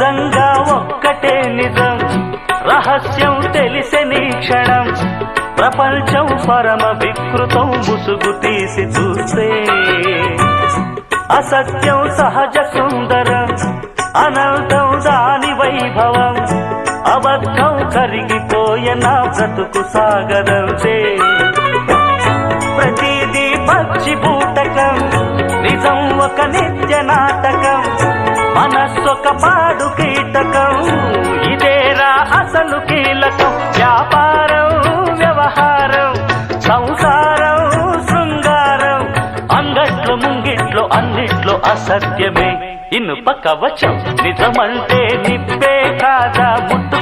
నిజంగా ఒక్కటే నిజం, రహస్యం తెలిసెని క్షణం, ప్రపంచం పరమ వికృతం ముసుగు తీసి చూస్తే, అసత్యం సహజ సుందరం, అనంతం దాని వైభవం, అబద్ధం కరిగిపోయే నా బ్రతుకు సాగరంతే. ప్రతిదీ పచ్చి బూటకం, నిజం ఒక నిత్య నాటకం, మనస్సొక పాడు కీటకం, ఇదేరా అసలు కీలకం. వ్యాపారం వ్యవహారం సంసారం శృంగారం, అంగట్లో ముంగిట్లో అన్నిట్లో అసత్యమే. ఇనుప కవచం నిజమంటే నిప్పే కాదా, ముట్టు